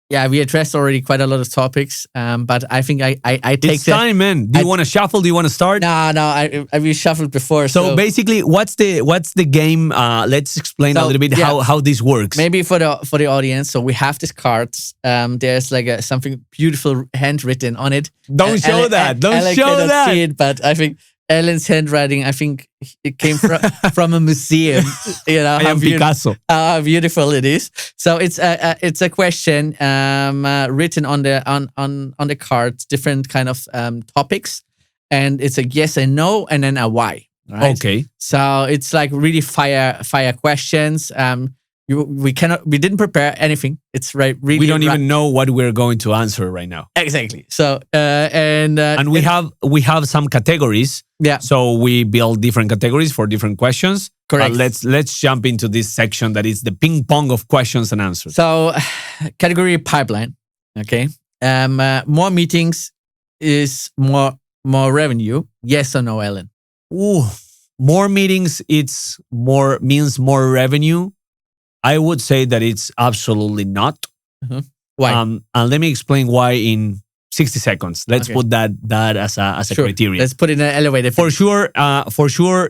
we addressed already quite a lot of topics, but I think I take it's time, man. Do you want to shuffle? Do you want to start? No, I reshuffled before. So basically, what's the game? Let's explain a little bit how this works. Maybe for the audience. So we have these cards. There's like something beautiful handwritten on it. Don't show that. Don't show cannot that. see it, but I think Alan's handwriting, I think it came from a museum. I am Picasso. How beautiful it is. So it's a question written on the cards, different kind of topics, and it's a yes and no, and then a why. Right? Okay. So it's like really fire questions. We didn't prepare anything. It's right. Really, we don't even know what we're going to answer right now. Exactly. So and we have some categories. Yeah. So we build different categories for different questions. Correct. Let's jump into this section that is the ping pong of questions and answers. So category pipeline. Okay. More meetings is more revenue. Yes or no, Ellen? Ooh, more meetings. Means more revenue. I would say that it's absolutely not. Mm-hmm. Why? And let me explain why in 60 seconds. Let's put that as a criteria. Let's put it in an elevator. For sure,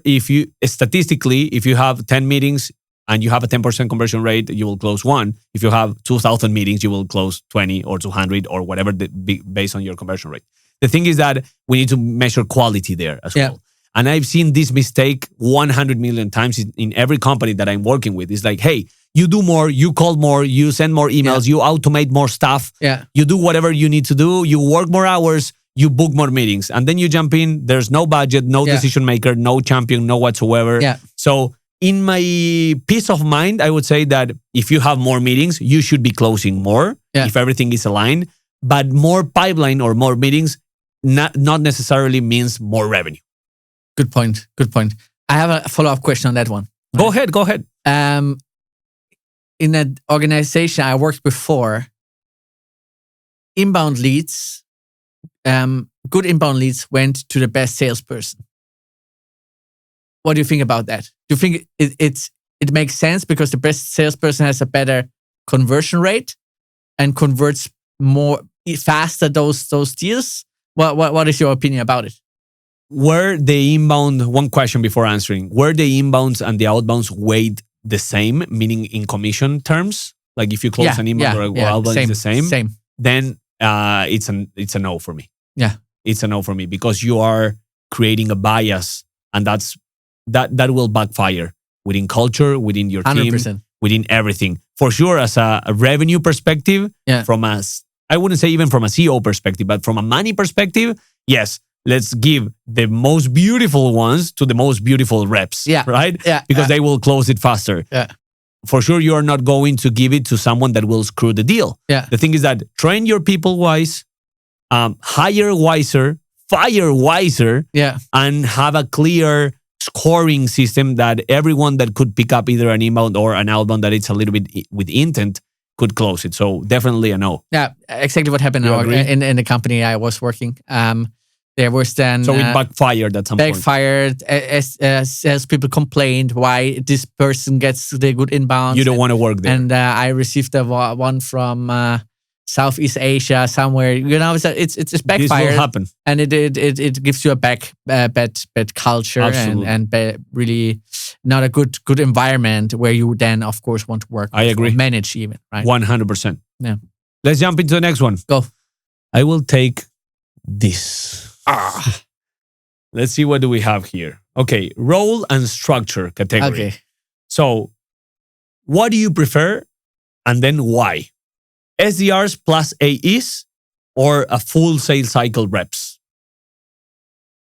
if you have 10 meetings and you have a 10% conversion rate, you will close one. If you have 2,000 meetings, you will close 20 or 200 or whatever based on your conversion rate. The thing is that we need to measure quality there as well. And I've seen this mistake 100 million times in every company that I'm working with. It's like, hey, you do more, you call more, you send more emails, you automate more stuff, you do whatever you need to do, you work more hours, you book more meetings. And then you jump in, there's no budget, no decision maker, no champion, no whatsoever. So in my peace of mind, I would say that if you have more meetings, you should be closing more if everything is aligned. But more pipeline or more meetings not necessarily means more revenue. Good point. Good point. I have a follow-up question on that one. Go ahead. In an organization I worked before, inbound leads, good inbound leads went to the best salesperson. What do you think about that? Do you think it makes sense because the best salesperson has a better conversion rate and converts more faster those deals? What is your opinion about it? Were the inbound, one question before answering, were the inbounds and the outbounds weighed the same, meaning in commission terms? Like if you close an inbound or outbound is the same, then it's a no for me. Yeah. It's a no for me because you are creating a bias and that will backfire within culture, within your 100%. team, within everything. For sure, as a revenue perspective, I wouldn't say even from a CEO perspective, but from a money perspective, yes, let's give the most beautiful ones to the most beautiful reps, right? Yeah. Because they will close it faster. Yeah. For sure, you are not going to give it to someone that will screw the deal. Yeah. The thing is that train your people wise, hire wiser, fire wiser, and have a clear scoring system that everyone that could pick up either an inbound or an outbound that it's a little bit with intent could close it. So definitely a no. Yeah, exactly what happened in the company I was working. There was then... So it backfired at some point. Backfired as people complained why this person gets the good inbounds. You don't want to work there. And I received one from Southeast Asia somewhere. It's backfired. This will happen. And it gives you a bad culture and really not a good environment where you then, of course, want to work. I agree. Or manage even, right? 100%. Yeah. Let's jump into the next one. Go. I will take this. Let's see what do we have here. Okay, role and structure category. Okay. So, what do you prefer, and then why? SDRs plus AEs or a full sales cycle reps?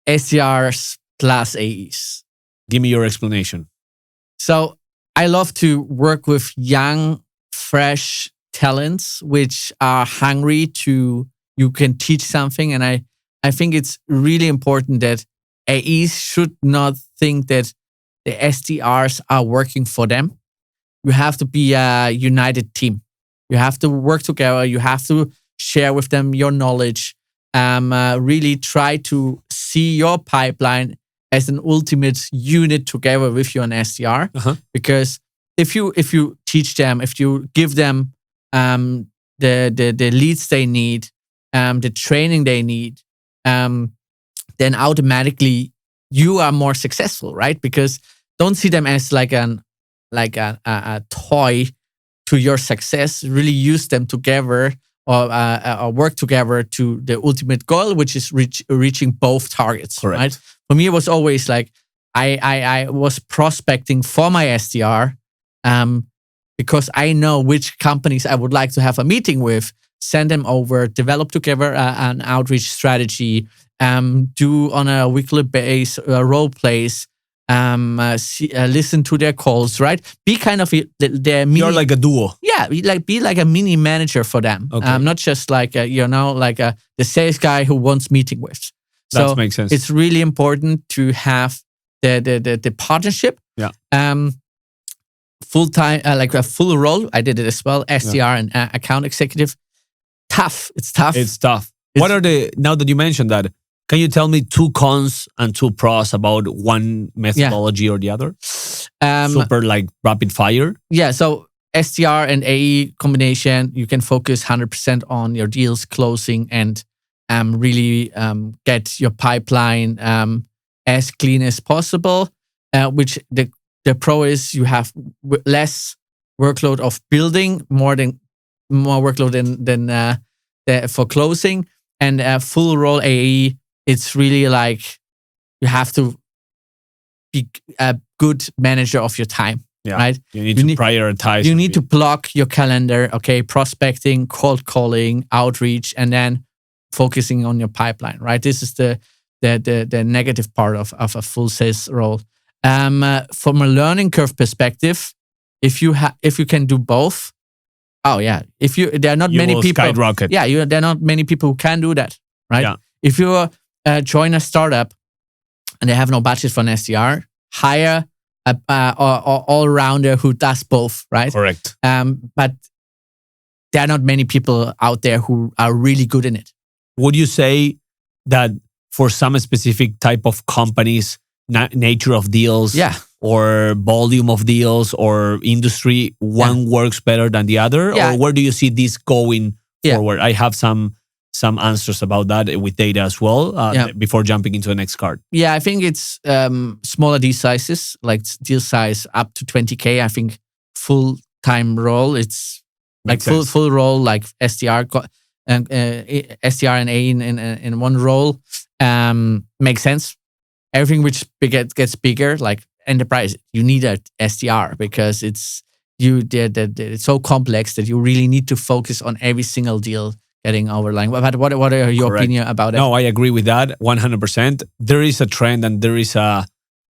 SDRs plus AEs. Give me your explanation. So, I love to work with young, fresh talents which are hungry you can teach something, and I think it's really important that AEs should not think that the SDRs are working for them. You have to be a united team. You have to work together. You have to share with them your knowledge. Really try to see your pipeline as an ultimate unit together with your SDR. Because if you teach them, if you give them the leads they need, the training they need, then automatically you are more successful, right? Because don't see them as like a toy to your success. Really use them together or work together to the ultimate goal, which is reaching both targets. Correct. Right? For me, it was always like I was prospecting for my SDR because I know which companies I would like to have a meeting with. Send them over, develop together an outreach strategy, do on a weekly base role plays, listen to their calls, right? Be kind of their mini. You're like a duo. Yeah, be like a mini manager for them. Okay. Not just like the sales guy who wants meeting with. So that makes sense. It's really important to have the partnership. Yeah. Full time, like a full role. I did it as well. SDR and account executive. Tough. It's tough. What are now that you mentioned that, can you tell me 2 cons and 2 pros about one methodology or the other? Super like rapid fire. Yeah. So SDR and AE combination, you can focus 100% on your deals closing and really get your pipeline as clean as possible. Which the pro is you have less workload of building, more workload than for closing, and full role AE. It's really like you have to be a good manager of your time. Yeah. Right. You need to prioritize. You need to block your calendar. Okay, prospecting, cold calling, outreach, and then focusing on your pipeline. Right. This is the negative part of a full sales role. From a learning curve perspective, if you can do both, there are not many people. Skyrocket. Yeah, there are not many people who can do that, right? Yeah. If you join a startup and they have no budget for an SDR, hire a all rounder who does both, right? Correct. But there are not many people out there who are really good in it. Would you say that for some specific type of companies, nature of deals, or volume of deals, or industry, one works better than the other? Yeah. Or where do you see this going forward? I have some answers about that with data as well before jumping into the next card. Yeah, I think it's smaller deal sizes, like deal size up to 20K. I think full-time role, it's like full role, like SDR and SDR and A in one role makes sense. Everything which gets bigger, like enterprise, you need a SDR because it's so complex that you really need to focus on every single deal getting over line. But what are your opinion about it? No, I agree with that 100%. There is a trend, and there is a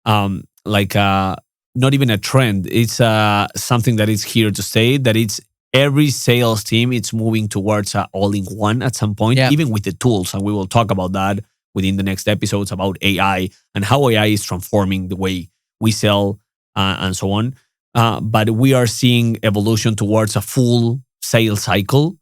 not even a trend. It's something that is here to stay. That it's every sales team. It's moving towards all-in-one at some point, even with the tools, and we will talk about that within the next episodes about AI and how AI is transforming the way we sell and so on. But we are seeing evolution towards a full sales cycle,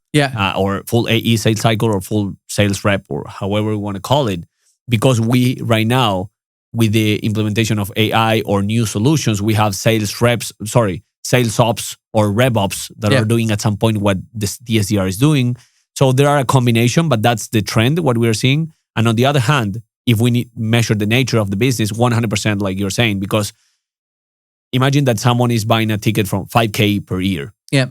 or full AE sales cycle, or full sales rep, or however we want to call it. Because we right now, with the implementation of AI or new solutions, we have sales ops or rev ops that are doing at some point what the SDR is doing. So there are a combination, but that's the trend, what we're seeing. And on the other hand, if we measure the nature of the business, 100% like you're saying, because imagine that someone is buying a ticket from 5K per year. Yeah.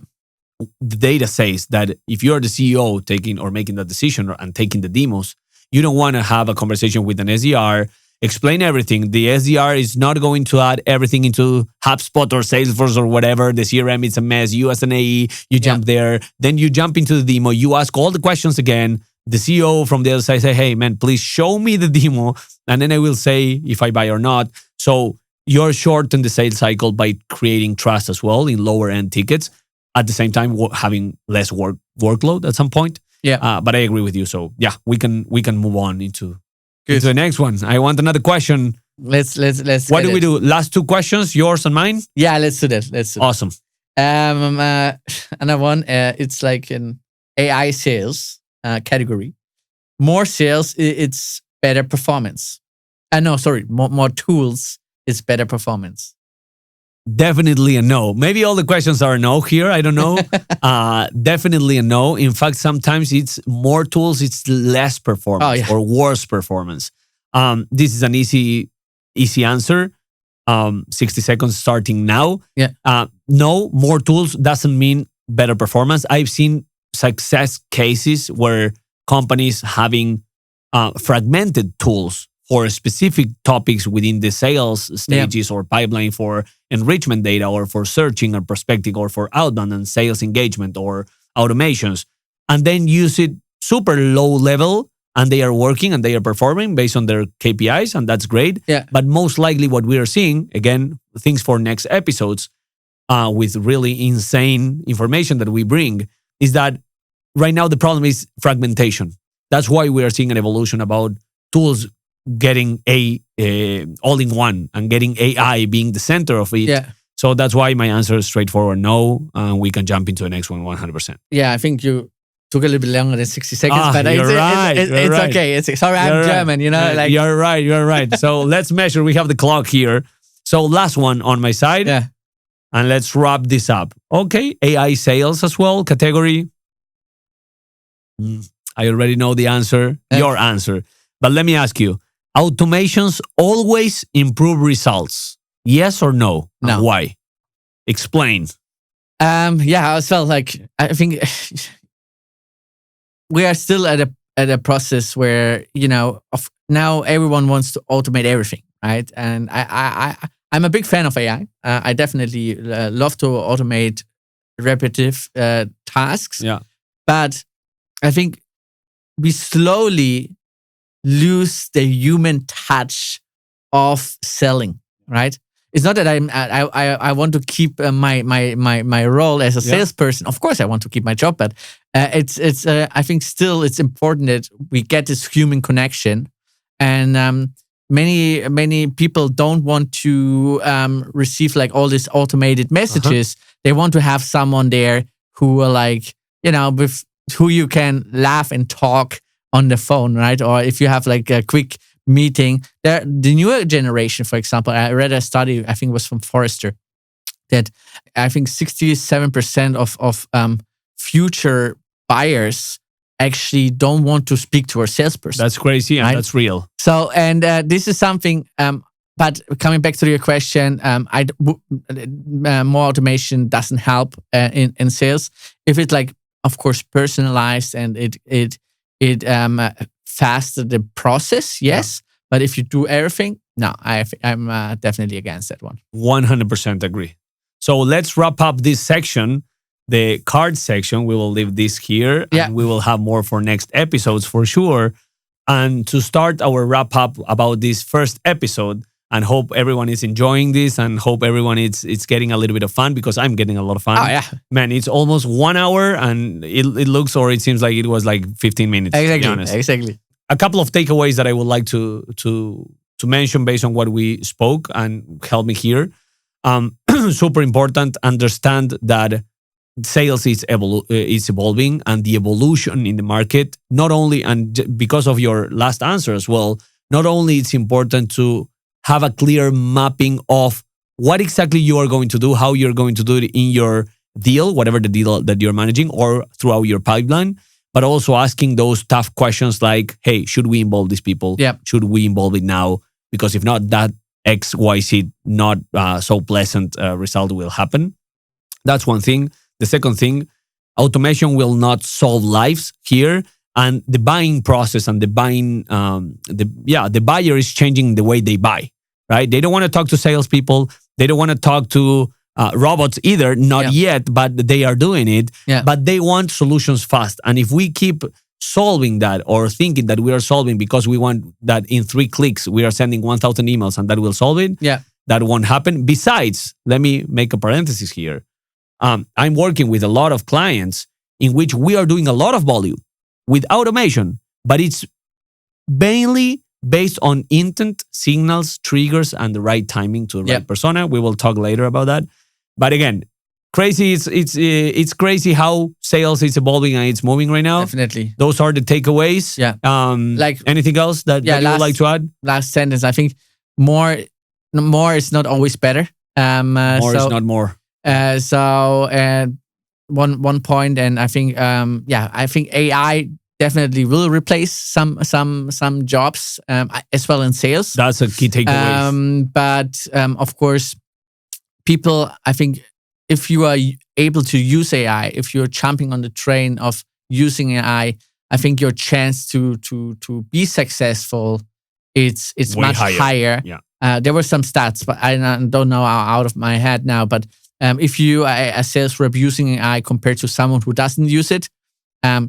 The data says that if you're the CEO taking or making that decision and taking the demos, you don't want to have a conversation with an SDR, explain everything. The SDR is not going to add everything into HubSpot or Salesforce or whatever. The CRM is a mess. You as an AE, you jump there. Then you jump into the demo. You ask all the questions again. The CEO from the other side say, hey, man, please show me the demo. And then I will say if I buy or not. So you're shorten the sales cycle by creating trust as well in lower end tickets. At the same time, having less workload at some point. Yeah. But I agree with you. So yeah, we can move on into Good. Into the next one. I want another question. Let's. What do we do? Last two questions, yours and mine? Yeah, let's do that. Let's do that. Awesome. Another one. It's like an AI sales category. More sales, it's better performance. No, sorry, more tools, it's better performance. Definitely a no. Maybe all the questions are a no here. I don't know. Definitely a no. In fact, sometimes it's more tools, it's less performance or worse performance. This is an easy answer. 60 seconds starting now. Yeah. No, more tools doesn't mean better performance. I've seen success cases where companies having fragmented tools for specific topics within the sales stages or pipeline for enrichment data or for searching or prospecting or for outbound and sales engagement or automations, and then use it super low level and they are working and they are performing based on their KPIs, and that's great. Yeah. But most likely what we are seeing, again, things for next episodes with really insane information that we bring, is that right now the problem is fragmentation. That's why we are seeing an evolution about tools getting all-in-one and getting AI being the center of it. Yeah. So that's why my answer is straightforward no, and we can jump into the next one 100%. Yeah, I think you took a little bit longer than 60 seconds, but you're it's right. okay. Sorry, I'm German, like... You're right. So let's measure. We have the clock here. So last one on my side. Yeah. And let's wrap this up. Okay, AI sales as well, category. I already know the answer, your answer. But let me ask you, automations always improve results? Yes or no? No. And why? Explain. Yeah, as well, I think we are still at a process where, now everyone wants to automate everything, right? And I'm a big fan of AI. I definitely love to automate repetitive tasks. Yeah. But I think we slowly lose the human touch of selling, right? It's not that I want to keep my role as a salesperson. Of course, I want to keep my job, but it's I think still it's important that we get this human connection. And many people don't want to receive all these automated messages. They want to have someone there who are with who you can laugh and talk on the phone, right? Or if you have a quick meeting. The newer generation, for example, I read a study, I think it was from Forrester, that I think 67% of future buyers actually don't want to speak to a salesperson. That's crazy, and that's real. So, and this is something, but coming back to your question, more automation doesn't help in sales. If it's of course, personalized and it faster the process, yes. Yeah. But if you do everything, no, I'm definitely against that one. 100% agree. So let's wrap up this section, the card section. We will leave this here. Yeah. And we will have more for next episodes for sure. And to start our wrap up about this first episode, and hope everyone is enjoying this and hope everyone it's getting a little bit of fun, because I'm getting a lot of fun. Oh, yeah. Man, it's almost 1 hour and it looks, or it seems like it was 15 minutes. Exactly. To be honest. Exactly. A couple of takeaways that I would like to mention based on what we spoke and help me here. Super important, understand that sales is evolving, and the evolution in the market, not only, and because of your last answer as well, not only it's important to have a clear mapping of what exactly you are going to do, how you're going to do it in your deal, whatever the deal that you're managing, or throughout your pipeline, but also asking those tough questions like, hey, should we involve these people? Yeah. Should we involve it now? Because if not, that X, Y, Z, not so pleasant result will happen. That's one thing. The second thing, automation will not solve lives here. And the buying process and the buyer is changing the way they buy, right? They don't want to talk to salespeople. They don't want to talk to robots either, not yet, but they are doing it. Yeah. But they want solutions fast. And if we keep solving that, or thinking that we are solving because we want that in 3 clicks, we are sending 1,000 emails and that will solve it, that won't happen. Besides, let me make a parenthesis here. I'm working with a lot of clients in which we are doing a lot of volume with automation, but it's mainly based on intent, signals, triggers, and the right timing to the right persona. We will talk later about that. But again, crazy. It's crazy how sales is evolving and it's moving right now. Definitely. Those are the takeaways. Yeah. Like anything else that you would like to add? Last sentence. I think more is not always better. More is not more. One point, and I think I think AI definitely will replace some jobs as well in sales. That's a key takeaway. But of course, people, I think, if you are able to use AI, if you're jumping on the train of using AI, I think your chance to be successful it's way much higher. Yeah. There were some stats, but I don't know out of my head now. But if you are a sales rep using AI compared to someone who doesn't use it,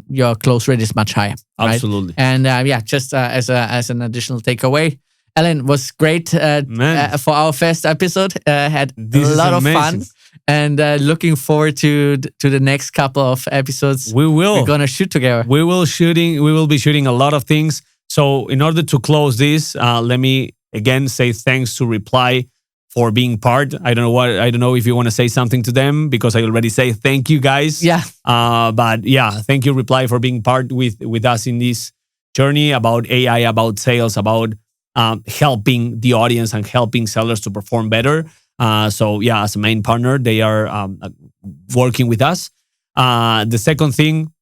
your close rate is much higher. Absolutely. Right? And just as an additional takeaway, Alan, was great for our first episode. Had a lot of fun. And looking forward to the next couple of episodes. We're gonna shoot together. We will be shooting a lot of things. So in order to close this, let me again say thanks to Reply for being part. I don't know if you want to say something to them, because I already say thank you guys. Yeah. But yeah, thank you Reply for being part with us in this journey about AI, about sales, about helping the audience and helping sellers to perform better. So yeah, as a main partner, they are working with us. The second thing,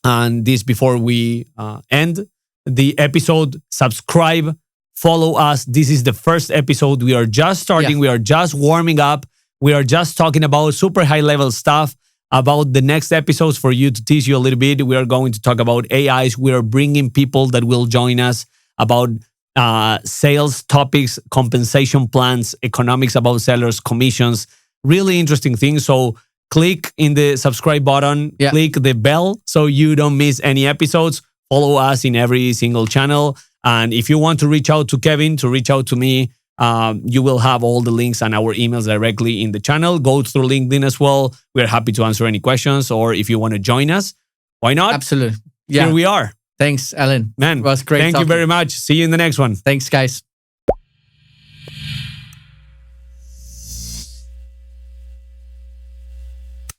and this before we end the episode, subscribe, follow us. This is the first episode. We are just starting. Yeah. We are just warming up. We are just talking about super high level stuff. About the next episodes, for you to teach you a little bit, we are going to talk about AIs. We are bringing people that will join us about sales topics, compensation plans, economics about sellers, commissions, really interesting things. So click in the subscribe button, click the bell so you don't miss any episodes. Follow us in every single channel. And if you want to reach out to Kevin, to reach out to me, you will have all the links and our emails directly in the channel. Go through LinkedIn as well. We're happy to answer any questions, or if you want to join us, why not? Absolutely. Yeah. Here we are. Thanks, Alan. Man, it was great. Thank you very much. See you in the next one. Thanks, guys.